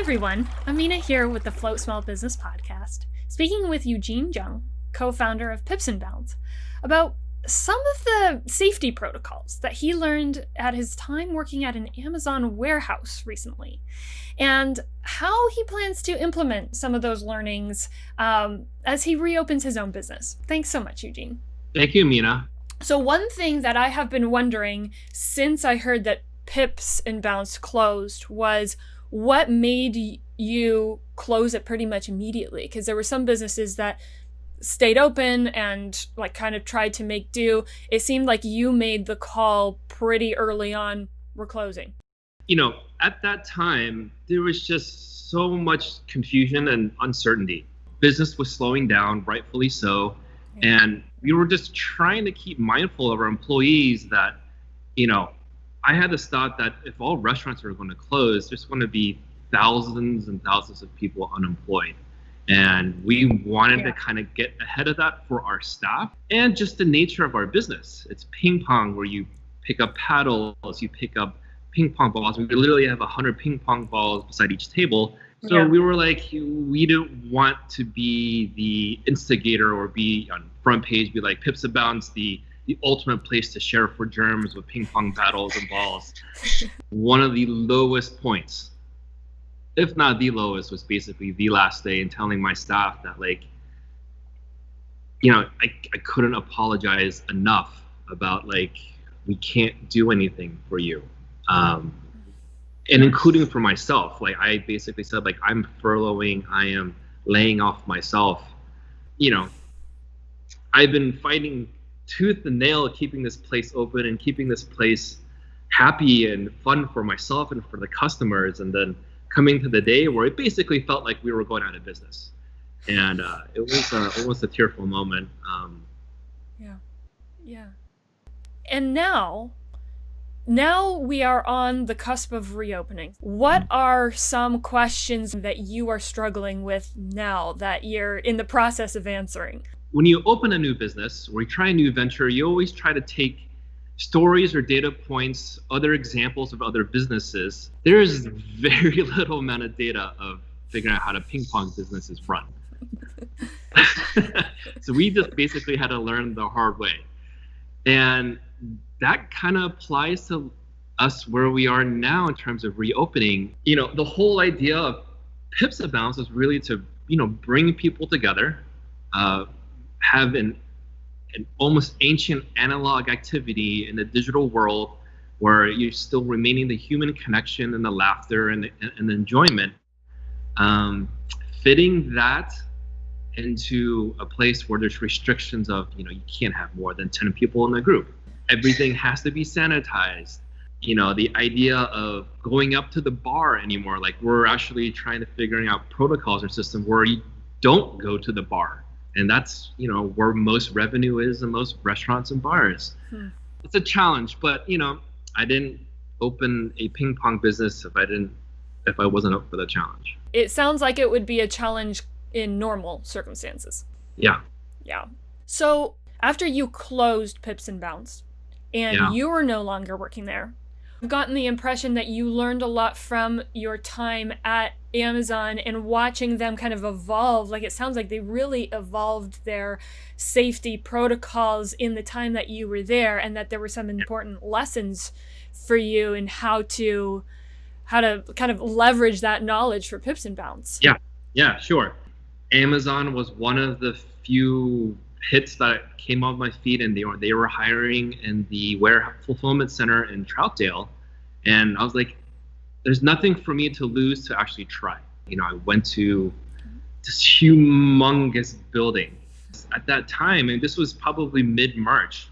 everyone, Amina here with the Float Small Business Podcast, speaking with Eugene Jung, co-founder of Pips and Bounds, about some of the safety protocols that he learned at his time working at an Amazon warehouse recently, and how he plans to implement some of those learnings as he reopens his own business. Thanks so much, Eugene. Thank you, Amina. So one thing that I have been wondering since I heard that Pips and Bounds closed was, what made you close it pretty much immediately? Because there were some businesses that stayed open and like kind of tried to make do. It seemed like you made the call pretty early on, we're closing. You know, at that time, there was just so much confusion and uncertainty. Business was slowing down, rightfully so. Yeah. And we were just trying to keep mindful of our employees that, I had this thought that if all restaurants are going to close, there's going to be thousands and thousands of people unemployed. And we wanted to kind of get ahead of that for our staff and just the nature of our business. It's ping pong where you pick up paddles, you pick up ping pong balls. We literally have 100 ping pong balls beside each table. So we were like, we didn't want to be the instigator or be on front page, be like Pips and Bounds, the ultimate place to share for germs with ping pong paddles and balls. One of the lowest points, if not the lowest, was basically the last day and telling my staff that I couldn't apologize enough about we can't do anything for you. And including for myself, I basically said I'm furloughing, I am laying off myself. I've been fighting tooth and nail keeping this place open and keeping this place happy and fun for myself and for the customers, and then coming to the day where it basically felt like we were going out of business, and it was almost a tearful moment. And now we are on the cusp of reopening. What are some questions that you are struggling with now that you're in the process of answering? When you open a new business or you try a new venture, you always try to take stories or data points, other examples of other businesses. There's very little amount of data of figuring out how to ping pong businesses run. So we just basically had to learn the hard way. And that kind of applies to us where we are now in terms of reopening. The whole idea of Pips and Bounds was really to, bring people together, have an almost ancient analog activity in the digital world where you're still remaining the human connection and the laughter and the enjoyment, fitting that into a place where there's restrictions of, you can't have more than 10 people in a group. Everything has to be sanitized. The idea of going up to the bar anymore, we're actually trying to figuring out protocols or systems where you don't go to the bar. And that's, where most revenue is in most restaurants and bars. It's a challenge, but, I didn't open a ping pong business if I wasn't up for the challenge. It sounds like it would be a challenge in normal circumstances. Yeah. So after you closed Pips and Bounds and you were no longer working there, I've gotten the impression that you learned a lot from your time at Amazon and watching them kind of evolve. It sounds like they really evolved their safety protocols in the time that you were there, and that there were some important lessons for you in how to kind of leverage that knowledge for Pips and Bounds. Yeah, sure. Amazon was one of the few hits that came off my feet, and they were hiring in the warehouse fulfillment center in Troutdale, and I was like, there's nothing for me to lose to actually try. I went to this humongous building at that time, and this was probably mid-March.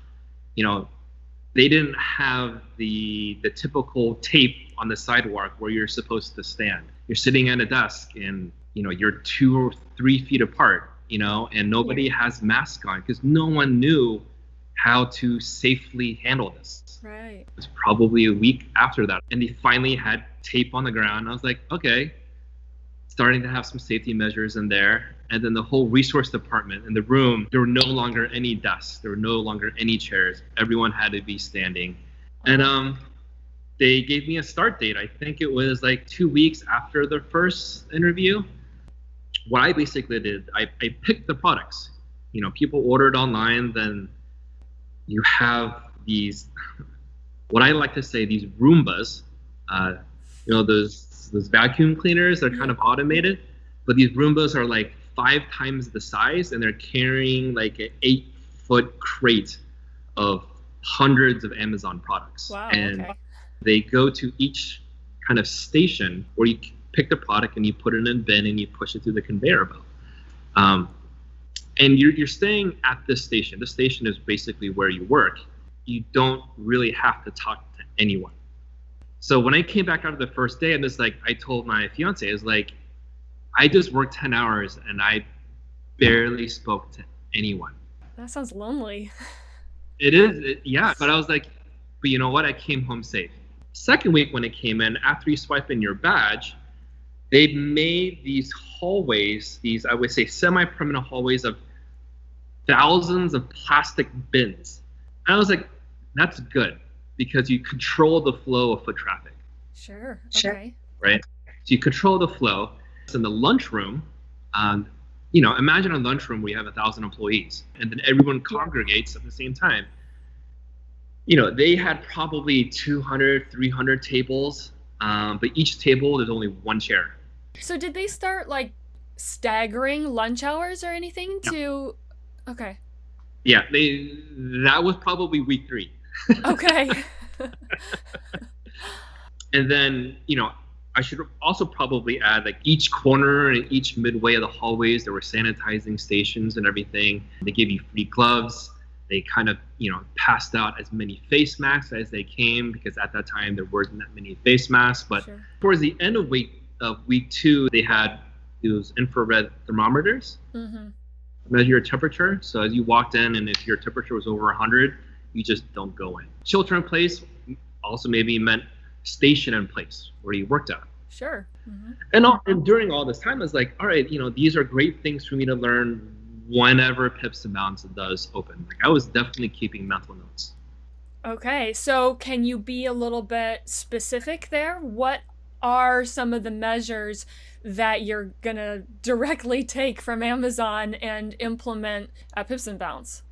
They didn't have the typical tape on the sidewalk where you're supposed to stand. You're sitting at a desk and you're 2 or 3 feet apart, and nobody has masks on because no one knew how to safely handle this. Right. It was probably a week after that, and they finally had tape on the ground. I was like, okay, starting to have some safety measures in there. And then the whole resource department in the room, there were no longer any desks, there were no longer any chairs. Everyone had to be standing. And they gave me a start date. I think it was like 2 weeks after the first interview. What I basically did, I picked the products. People ordered online, then you have these, what I like to say, these Roombas, those vacuum cleaners that are kind of automated, but these Roombas are like 5 times the size, and they're carrying like an 8-foot crate of hundreds of Amazon products. Wow, and okay. They go to each kind of station where you pick the product and you put it in a bin and you push it through the conveyor belt. And you're staying at this station. This station is basically where you work. You don't really have to talk to anyone. So when I came back out of the first day, and it's like, I told my fiance, is like, I just worked 10 hours and I barely spoke to anyone. That sounds lonely. It is, yeah. But I was like, but you know what? I came home safe. Second week when it came in, after you swipe in your badge, they made these hallways, these, I would say, semi-permanent hallways of thousands of plastic bins. And I was like, that's good, because you control the flow of foot traffic. Sure. Okay. Right? So you control the flow. It's in the lunchroom. Imagine a lunchroom where you have 1,000 employees, and then everyone congregates at the same time. They had probably 200, 300 tables, but each table, there's only one chair. So did they start like staggering lunch hours or anything to? Okay. Yeah, that was probably week 3. Okay. And then, I should also probably add, like, each corner and each midway of the hallways, there were sanitizing stations and everything. They gave you free gloves. They kind of, passed out as many face masks as they came, because at that time there weren't that many face masks. But Sure. Towards the end of week 2, they had those infrared thermometers. Mm-hmm. Measure your temperature. So as you walked in, and if your temperature was over 100, you just don't go in. Shelter in place also maybe meant station in place where you worked at. Sure. Mm-hmm. And during all this time, I was like, all right, these are great things for me to learn whenever Pips and Bounds does open. Like, I was definitely keeping mental notes. Okay, so can you be a little bit specific there? What are some of the measures that you're gonna directly take from Amazon and implement at Pips and Bounds?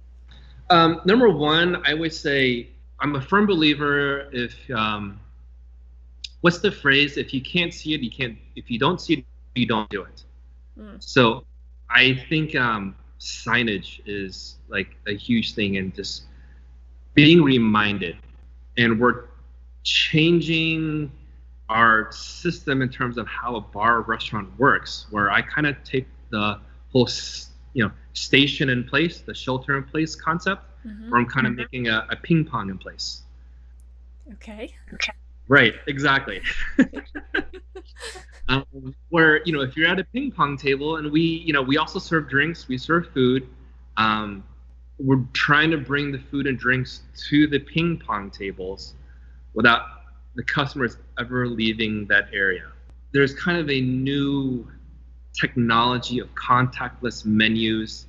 Number one, I would say I'm a firm believer. What's the phrase? If you can't see it, you can't. If you don't see it, you don't do it. So I think signage is like a huge thing, and just being reminded. And we're changing our system in terms of how a bar or restaurant works, where I kind of take the whole station in place, the shelter in place concept, where I'm kind of making a ping pong in place. Okay. Right, exactly. Where, if you're at a ping pong table, and we also serve drinks, we serve food, we're trying to bring the food and drinks to the ping pong tables without the customers ever leaving that area. There's kind of a new technology of contactless menus.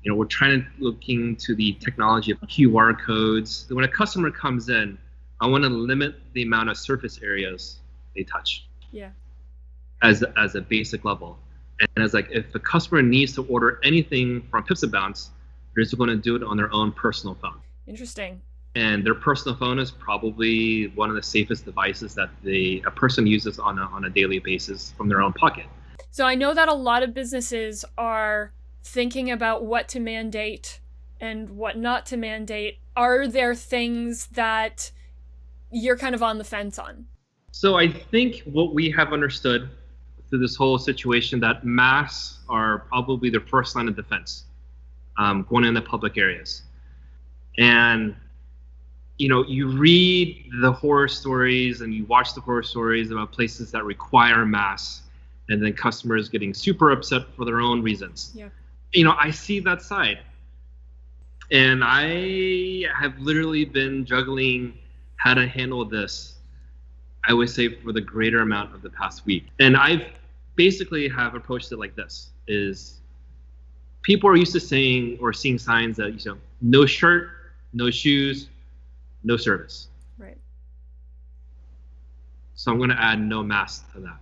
We're trying to look into the technology of QR codes. When a customer comes in, I want to limit the amount of surface areas they touch. Yeah. As a basic level. And as like, if the customer needs to order anything from Pips and Bounds, they're just going to do it on their own personal phone. Interesting. And their personal phone is probably one of the safest devices that a person uses on a daily basis from their own pocket. So I know that a lot of businesses are thinking about what to mandate and what not to mandate. Are there things that you're kind of on the fence on? So I think what we have understood through this whole situation, that masks are probably the first line of defense going in the public areas. And you read the horror stories and you watch the horror stories about places that require masks, and then customers getting super upset for their own reasons. Yeah. I see that side. And I have literally been juggling how to handle this, I would say, for the greater amount of the past week. And I've basically have approached it like this, is people are used to saying or seeing signs that, no shirt, no shoes, no service. Right. So I'm going to add no mask to that.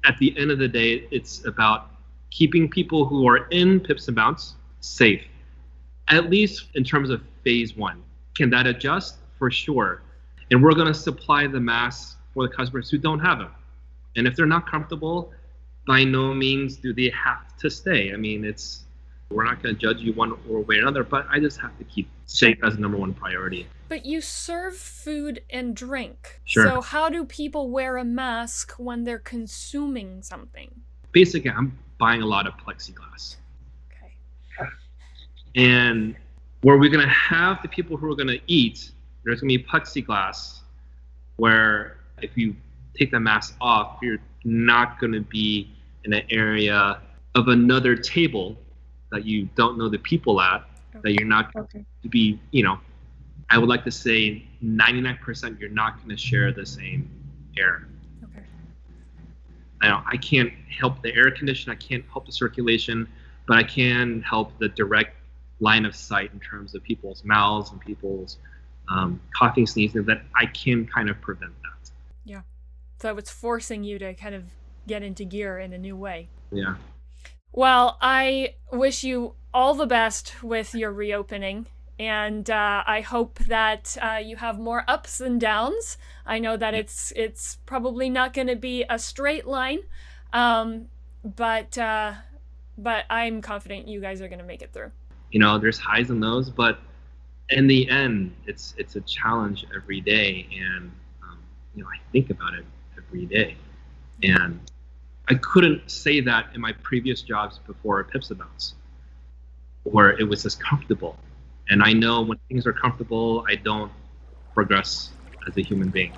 At the end of the day, it's about keeping people who are in pips and bounce safe, at least in terms of phase one. Can that adjust? For sure. And we're going to supply the masks for the customers who don't have them. And if they're not comfortable, by no means do they have to stay. I mean, we're not going to judge you one way or another, but I just have to keep safe as the number one priority. But you serve food and drink. Sure. So how do people wear a mask when they're consuming something? Basically, I'm buying a lot of plexiglass. Okay. And where we're going to have the people who are going to eat, there's going to be plexiglass where if you take the mask off, you're not going to be in an area of another table that you don't know the people at, that you're not going to be, I would like to say 99% you're not going to share the same air. Okay. I can't help the air condition, I can't help the circulation, but I can help the direct line of sight in terms of people's mouths and people's coughing, sneezing, that I can kind of prevent that. Yeah. So it's forcing you to kind of get into gear in a new way. Yeah. Well, I wish you all the best with your reopening. And I hope that you have more ups and downs. I know that it's probably not going to be a straight line, but I'm confident you guys are going to make it through. There's highs and lows, but in the end, it's a challenge every day, and I think about it every day, and I couldn't say that in my previous jobs before Pips and Bounce, where it was just comfortable. And I know when things are comfortable, I don't progress as a human being.